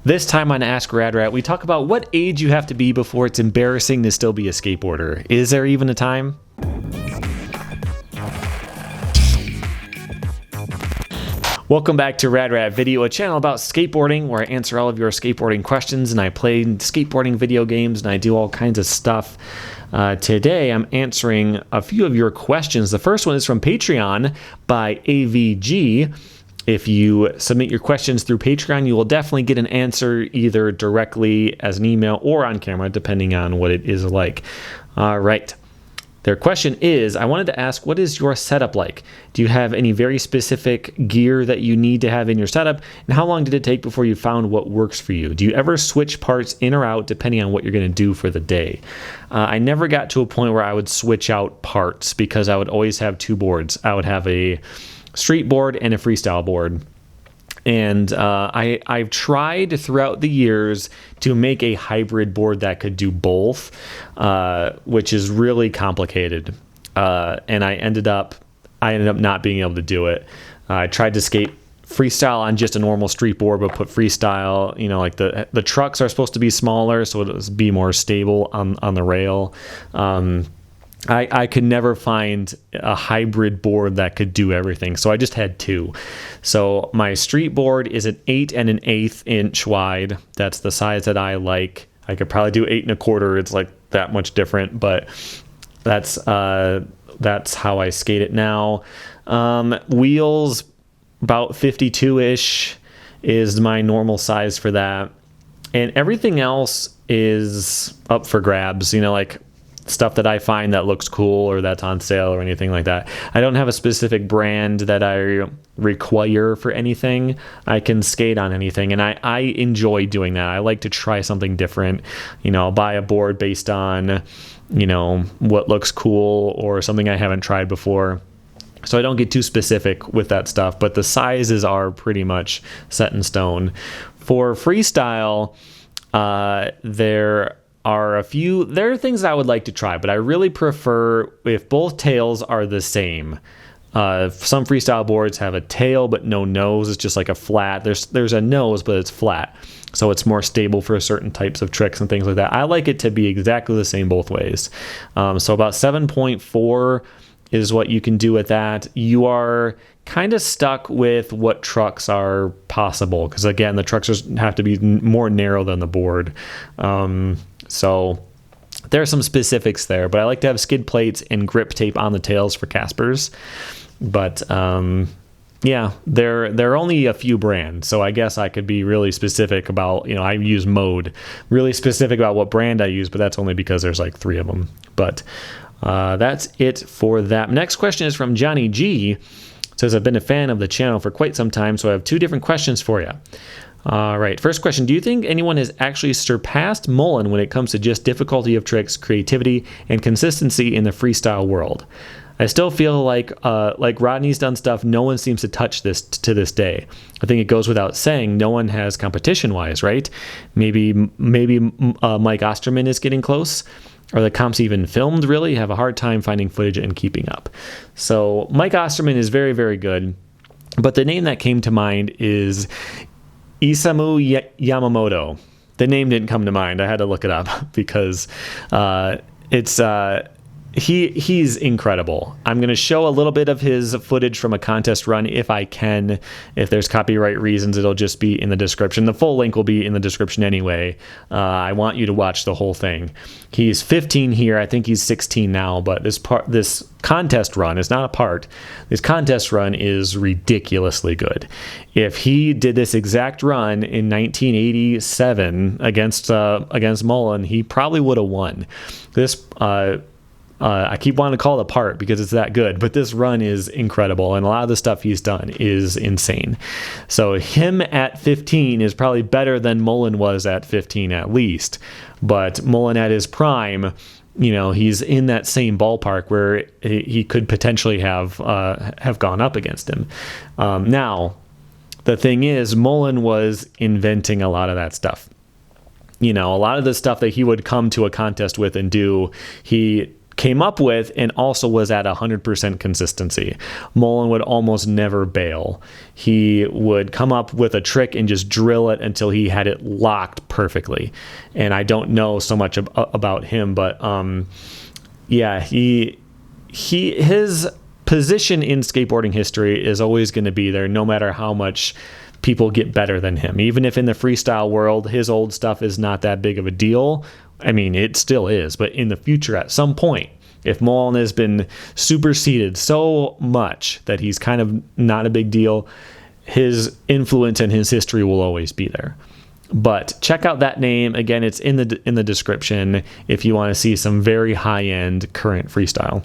This time on Ask Rad Rat, we talk about what age you have to be before it's embarrassing to still be a skateboarder. Is there even a time? Welcome back to Rad Rat Video, a channel about skateboarding where I answer all of your skateboarding questions and I play skateboarding video games and I do all kinds of stuff. Today I'm answering a few of your questions. The first one is from Patreon by AVG. If you submit your questions through Patreon, you will definitely get an answer either directly as an email or on camera, depending on what it is like. All right. Their question is, I wanted to ask, what is your setup like? Do you have any very specific gear that you need to have in your setup? And how long did it take before you found what works for you? Do you ever switch parts in or out depending on what you're going to do for the day? I never got to a point where I would switch out parts because I would always have two boards. I would have a street board and a freestyle board. And I've tried throughout the years to make a hybrid board that could do both, which is really complicated. And I ended up not being able to do it. I tried to skate freestyle on just a normal street board, but put freestyle, you know, like the trucks are supposed to be smaller, so it'll be more stable on the rail. I could never find a hybrid board that could do everything, so I just had two. So my street board is an 8 1/8 inch wide. That's the size that I like. I could probably do 8 1/4. It's like that much different, but that's how I skate it now. Wheels, about 52-ish is my normal size for that, and everything else is up for grabs. You know, like stuff that I find that looks cool or that's on sale or anything like that. I don't have a specific brand that I require for anything. I can skate on anything, and I enjoy doing that. I like to try something different. You know, I'll buy a board based on, you know, what looks cool or something I haven't tried before. So I don't get too specific with that stuff, but the sizes are pretty much set in stone. For freestyle, there are things I would like to try, but I really prefer if both tails are the same. Some freestyle boards have a tail but no nose. It's just like a flat. There's a nose, but it's flat, so it's more stable for certain types of tricks and things like that. I like it to be exactly the same both ways. So about 7.4 is what you can do with that. You are kind of stuck with what trucks are possible, because again, the trucks have to be more narrow than the board. So there are some specifics there, but I like to have skid plates and grip tape on the tails for Caspers. But yeah, there are only a few brands, so I guess I could be really specific about, you know, I use Mode, really specific about what brand I use, but that's only because there's like 3 of them. But that's it for that. Next question is from Johnny G. It says, I've been a fan of the channel for quite some time, so I have 2 different questions for you. All right, first question. Do you think anyone has actually surpassed Mullen when it comes to just difficulty of tricks, creativity, and consistency in the freestyle world? I still feel like Rodney's done stuff no one seems to touch this to this day. I think it goes without saying no one has competition-wise, right? Maybe Mike Osterman is getting close. Are the comps even filmed, really? Have a hard time finding footage and keeping up. So Mike Osterman is very, very good, but the name that came to mind is Isamu Yamamoto. The name didn't come to mind. I had to look it up because he's incredible. I'm going to show a little bit of his footage from a contest run if I can. If there's copyright reasons, it'll just be in the description. The full link will be in the description anyway. I want you to watch the whole thing. He's 15 here. I think he's 16 now, but this contest run is not a part. This contest run is ridiculously good. If he did this exact run in 1987 against Mullen, he probably would have won. This I keep wanting to call it a part because it's that good, but this run is incredible, and a lot of the stuff he's done is insane. So him at 15 is probably better than Mullen was at 15 at least, but Mullen at his prime, you know, he's in that same ballpark where he could potentially have gone up against him. Now, the thing is, Mullen was inventing a lot of that stuff. You know, a lot of the stuff that he would come to a contest with and do, he came up with and also was at 100% consistency. Mullen would almost never bail. He would come up with a trick and just drill it until he had it locked perfectly. And I don't know so much about him, but yeah, his position in skateboarding history is always going to be there, no matter how much people get better than him. Even if in the freestyle world, his old stuff is not that big of a deal. I mean, it still is, but in the future, at some point, if Mullen has been superseded so much that he's kind of not a big deal, his influence and his history will always be there. But check out that name. Again, it's in the description if you want to see some very high-end current freestyle.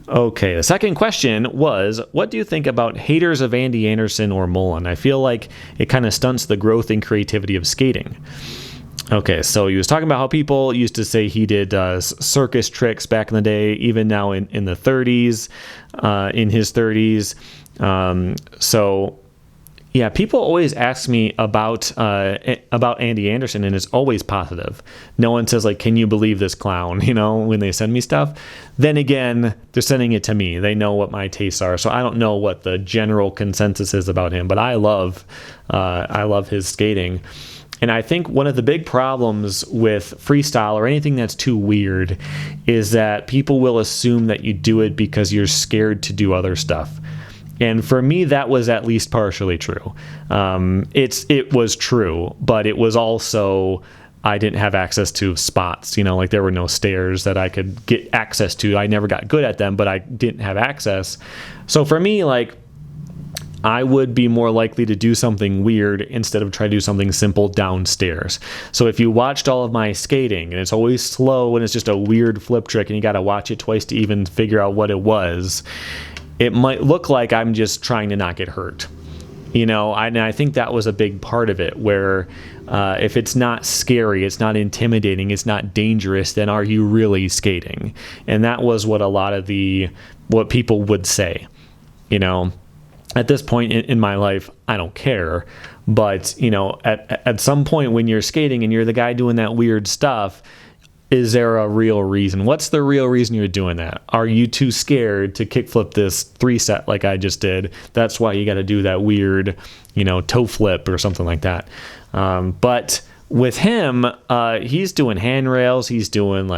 Okay, the second question was, what do you think about haters of Andy Anderson or Mullen? I feel like it kind of stunts the growth and creativity of skating. Okay, so he was talking about how people used to say he did circus tricks back in the day, even now in the 30s, in his 30s. So, yeah, people always ask me about Andy Anderson, and it's always positive. No one says, like, can you believe this clown, when they send me stuff. Then again, they're sending it to me. They know what my tastes are, so I don't know what the general consensus is about him, but I love his skating. And I think one of the big problems with freestyle or anything that's too weird is that people will assume that you do it because you're scared to do other stuff. And for me, that was at least partially true. It was true, but it was also, I didn't have access to spots, like there were no stairs that I could get access to. I never got good at them, but I didn't have access. So for me, like, I would be more likely to do something weird instead of try to do something simple downstairs. So if you watched all of my skating and it's always slow and it's just a weird flip trick and you got to watch it twice to even figure out what it was, it might look like I'm just trying to not get hurt. And I think that was a big part of it, where if it's not scary, it's not intimidating, it's not dangerous, then are you really skating? And that was what a lot of what people would say, At this point in my life, I don't care. But, at some point when you're skating and you're the guy doing that weird stuff, is there a real reason? What's the real reason you're doing that? Are you too scared to kickflip this 3-set like I just did? That's why you got to do that weird, toe flip or something like that. But with him, he's doing handrails, he's doing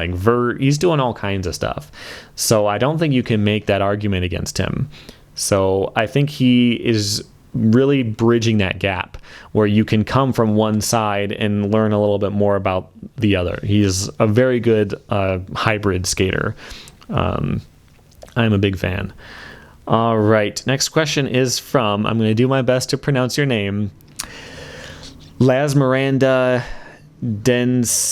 he's doing all kinds of stuff. So I don't think you can make that argument against him. So I think he is really bridging that gap where you can come from one side and learn a little bit more about the other. He's a very good hybrid skater. I'm a big fan. All right, next question is from, I'm going to do my best to pronounce your name, Las Miranda Densevilla.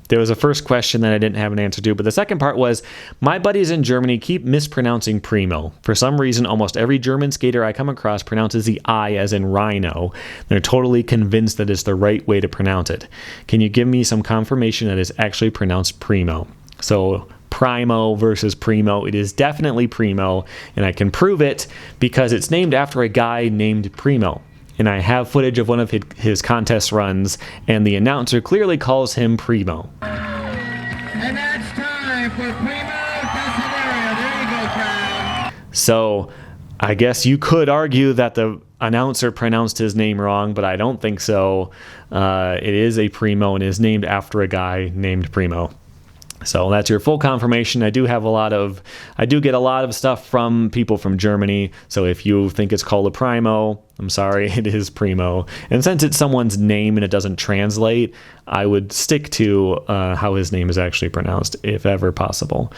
There was a first question that I didn't have an answer to, but the second part was, my buddies in Germany keep mispronouncing Primo. For some reason, almost every German skater I come across pronounces the I as in rhino. They're totally convinced that it's the right way to pronounce it. Can you give me some confirmation that it's actually pronounced Primo? So Primo versus Primo. It is definitely Primo, and I can prove it because it's named after a guy named Primo. And I have footage of one of his contest runs, and the announcer clearly calls him Primo. And that's time for Primo Dustyyshellz. There you go, crowd. So I guess you could argue that the announcer pronounced his name wrong, but I don't think so. It is a Primo and is named after a guy named Primo. So that's your full confirmation. I do get a lot of stuff from people from Germany. So if you think it's called a Primo, I'm sorry, it is Primo. And since it's someone's name and it doesn't translate, I would stick to how his name is actually pronounced, if ever possible.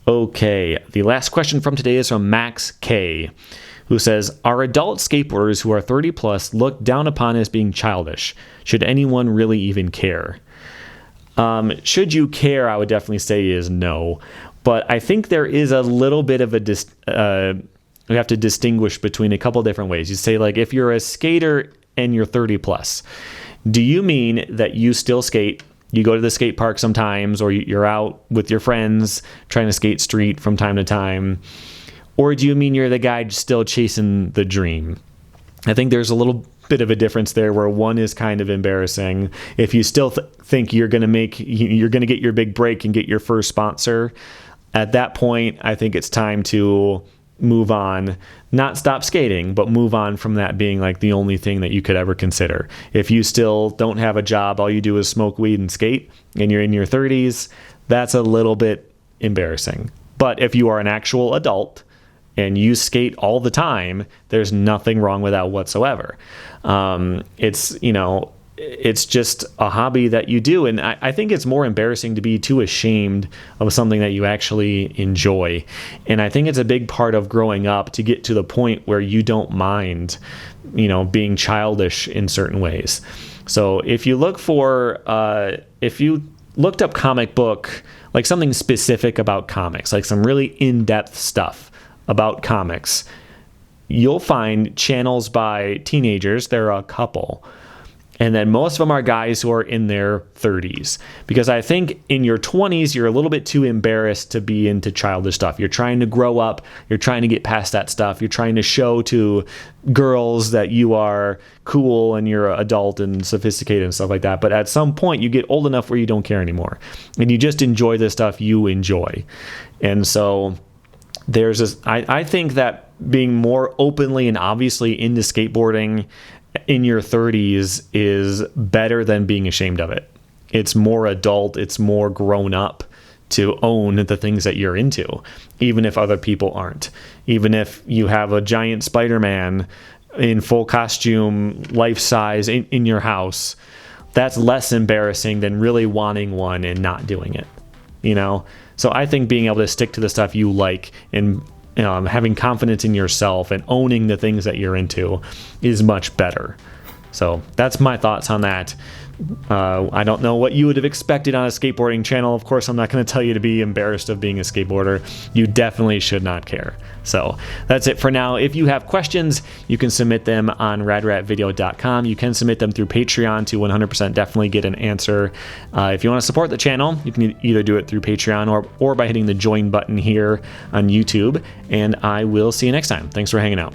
Okay, the last question from today is from Max K, who says, are adult skateboarders who are 30 plus looked down upon as being childish? Should anyone really even care? Should you care, I would definitely say is no. But I think there is a little bit of we have to distinguish between a couple different ways. You say, like, if you're a skater and you're 30 plus, do you mean that you still skate? You go to the skate park sometimes, or you're out with your friends trying to skate street from time to time? Or do you mean you're the guy still chasing the dream? I think there's a little bit of a difference there where one is kind of embarrassing. If you still think you're going to get your big break and get your first sponsor, at that point, I think it's time to move on, not stop skating, but move on from that being like the only thing that you could ever consider. If you still don't have a job, all you do is smoke weed and skate, and you're in your 30s, that's a little bit embarrassing. But if you are an actual adult and you skate all the time, there's nothing wrong with that whatsoever. It's just a hobby that you do. And I think it's more embarrassing to be too ashamed of something that you actually enjoy. And I think it's a big part of growing up to get to the point where you don't mind, being childish in certain ways. So if you looked up comic book, like something specific about comics, like some really in-depth stuff about comics, you'll find channels by teenagers. There are a couple. And then most of them are guys who are in their 30s. Because I think in your 20s, you're a little bit too embarrassed to be into childish stuff. You're trying to grow up. You're trying to get past that stuff. You're trying to show to girls that you are cool and you're adult and sophisticated and stuff like that. But at some point, you get old enough where you don't care anymore. And you just enjoy the stuff you enjoy. And so there's this, I think that being more openly and obviously into skateboarding in your 30s is better than being ashamed of it. It's more adult, it's more grown up to own the things that you're into, even if other people aren't. Even if you have a giant Spider-Man in full costume, life size in your house, that's less embarrassing than really wanting one and not doing it. So I think being able to stick to the stuff you like and having confidence in yourself and owning the things that you're into is much better. So that's my thoughts on that. I don't know what you would have expected on a skateboarding channel. Of course, I'm not going to tell you to be embarrassed of being a skateboarder. You definitely should not care. So that's it for now. If you have questions, you can submit them on radratvideo.com. You can submit them through Patreon to 100% definitely get an answer. If you want to support the channel, you can either do it through Patreon or by hitting the join button here on YouTube. And I will see you next time. Thanks for hanging out.